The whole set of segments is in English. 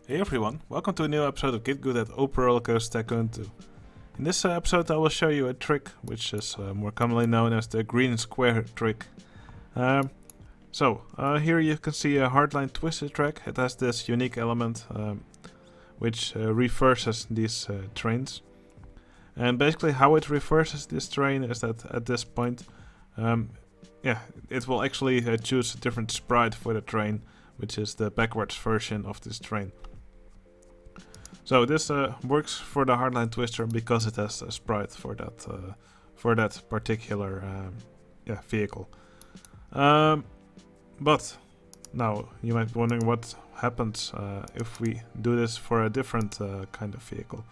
Hey everyone, welcome to a new episode of Git Good at OpenRCT2. In this episode I will show you a trick which is more commonly known as the green square trick. Here you can see a hardline twisted track. It has this unique element which reverses these trains. And basically how it reverses this train is that at this point it will actually choose a different sprite for the train, which is the backwards version of this train. So this works for the hardline twister because it has a sprite for that particular vehicle. But now you might be wondering what happens if we do this for a different kind of vehicle.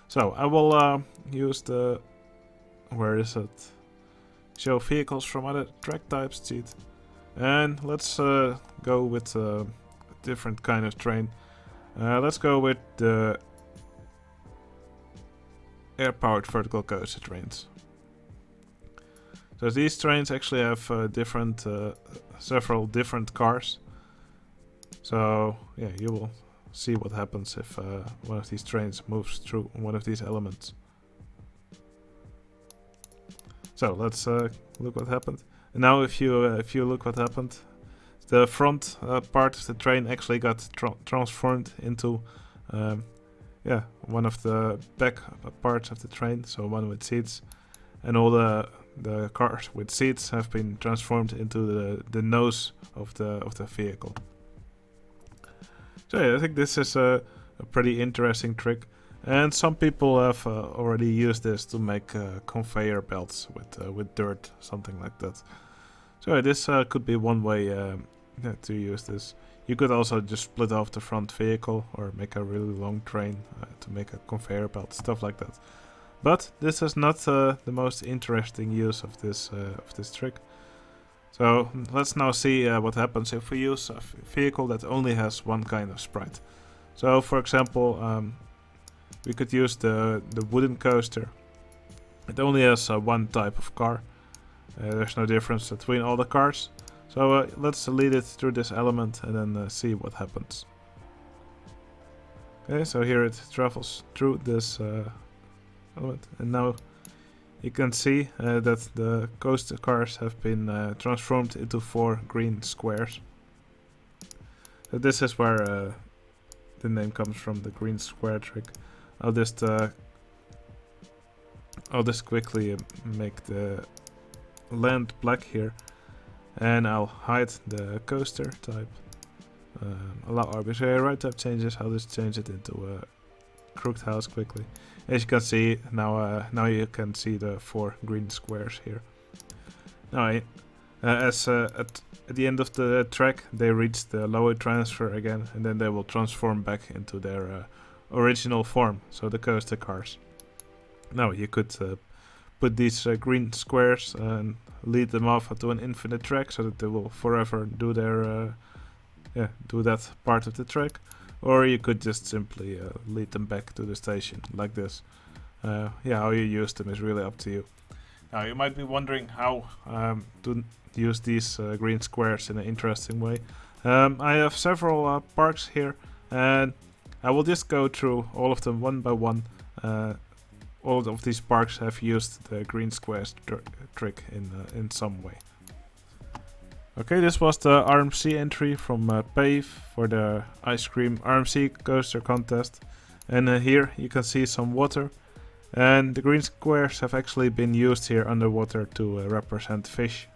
So I will use the show vehicles from other track types cheat, and let's go with a different kind of train. Let's go with the air-powered vertical coaster trains. So these trains actually have several different cars. So yeah, you will see what happens if one of these trains moves through one of these elements. So let's look what happened. And now if you look what happened, the front part of the train actually got transformed into one of the back parts of the train, so one with seats, and all the cars with seats have been transformed into the nose of the vehicle. So yeah, I think this is a pretty interesting trick, and some people have already used this to make conveyor belts with dirt, something like that. So this could be one way to use this. You could also just split off the front vehicle or make a really long train to make a conveyor belt, stuff like that. But this is not the most interesting use of this trick. So let's now see what happens if we use a vehicle that only has one kind of sprite. So for example, we could use the wooden coaster. It only has one type of car. There's no difference between all the cars. So let's lead it through this element and then see what happens. Okay, so here it travels through this element, and now you can see that the coaster cars have been transformed into 4 green squares. So this is where the name comes from, the green square trick. I'll just quickly make the land black here. And I'll hide the coaster type. Allow arbitrary right type changes. I'll just change it into a crooked house quickly. As you can see now, you can see the 4 green squares here. Now, at the end of the track, they reach the lower transfer again, and then they will transform back into their original form. So the coaster cars. Now you could put these green squares and lead them off to an infinite track so that they will forever do their do that part of the track, or you could just simply lead them back to the station like this. How you use them is really up to you. Now you might be wondering how to use these green squares in an interesting way. I have several parks here, and I will just go through all of them one by one. All of these parks have used the green squares trick in some way. Okay, this was the RMC entry from Pave for the ice cream RMC coaster contest. And here you can see some water. And the green squares have actually been used here underwater to represent fish.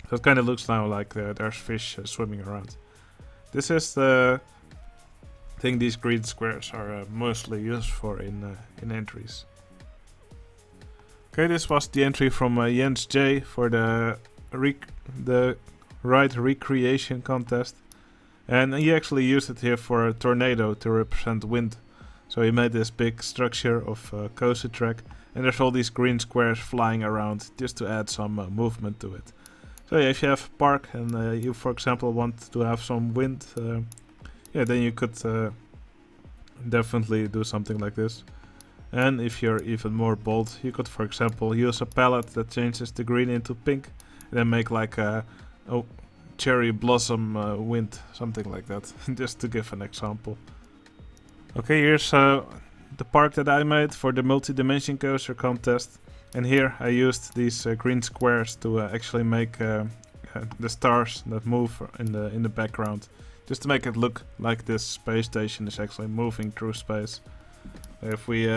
So it kind of looks now like there's fish swimming around. This is the thing these green squares are mostly used for in entries. Okay, this was the entry from Jens J for the ride recreation contest, and he actually used it here for a tornado to represent wind. So he made this big structure of coaster track, and there's all these green squares flying around just to add some movement to it. So yeah, if you have a park and you, for example, want to have some wind, then you could definitely do something like this. And if you're even more bold, you could, for example, use a palette that changes the green into pink, and then make like a cherry blossom wind, something like that, just to give an example. Okay, here's the park that I made for the multi-dimension coaster contest, and here I used these green squares to actually make the stars that move in the background, just to make it look like this space station is actually moving through space. If we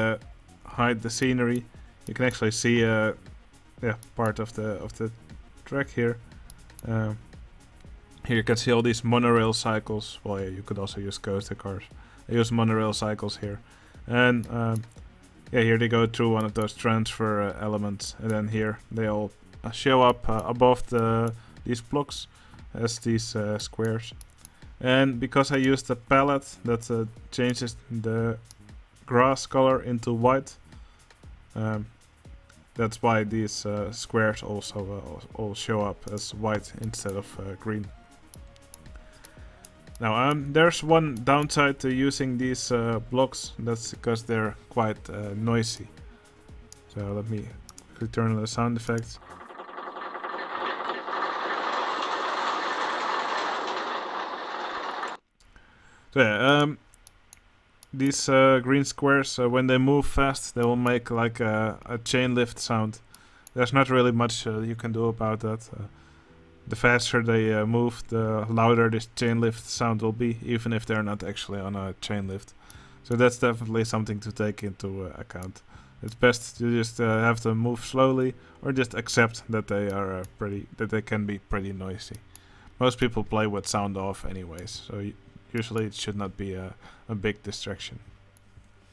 hide the scenery, you can actually see part of the track here. Here you can see all these monorail cycles. Well, yeah, you could also use coaster cars. I use monorail cycles here, and here they go through one of those transfer elements, and then here they all show up above these blocks as these squares. And because I used a palette that changes the grass color into white, that's why these squares also all show up as white instead of green. Now, there's one downside to using these blocks. That's because they're quite noisy. So let me quickly turn on the sound effects. So yeah, these green squares, when they move fast, they will make like a chain lift sound. There's not really much you can do about that. The faster they move, the louder this chain lift sound will be, even if they're not actually on a chain lift. So that's definitely something to take into account. It's best to just have them move slowly, or just accept that they are that they can be pretty noisy. Most people play with sound off anyways, so usually it should not be a big distraction.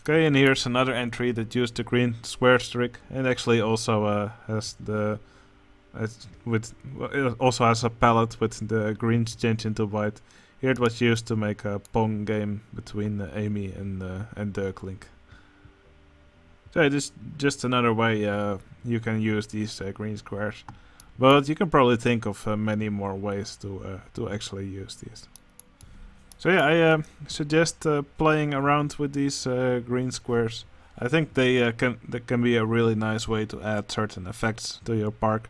Okay, and here's another entry that used the green squares trick, and actually also has it also has a palette with the greens changed into white. Here it was used to make a Pong game between Amy and Dirklink. So it is just another way you can use these green squares, but you can probably think of many more ways to actually use these. So yeah, I suggest playing around with these green squares. I think they can be a really nice way to add certain effects to your park.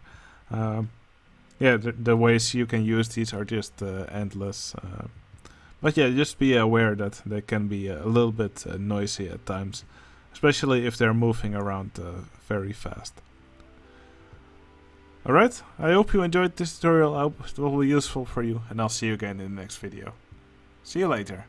The ways you can use these are just endless. But yeah, just be aware that they can be a little bit noisy at times, especially if they're moving around very fast. Alright, I hope you enjoyed this tutorial. I hope it will be useful for you, and I'll see you again in the next video. See you later.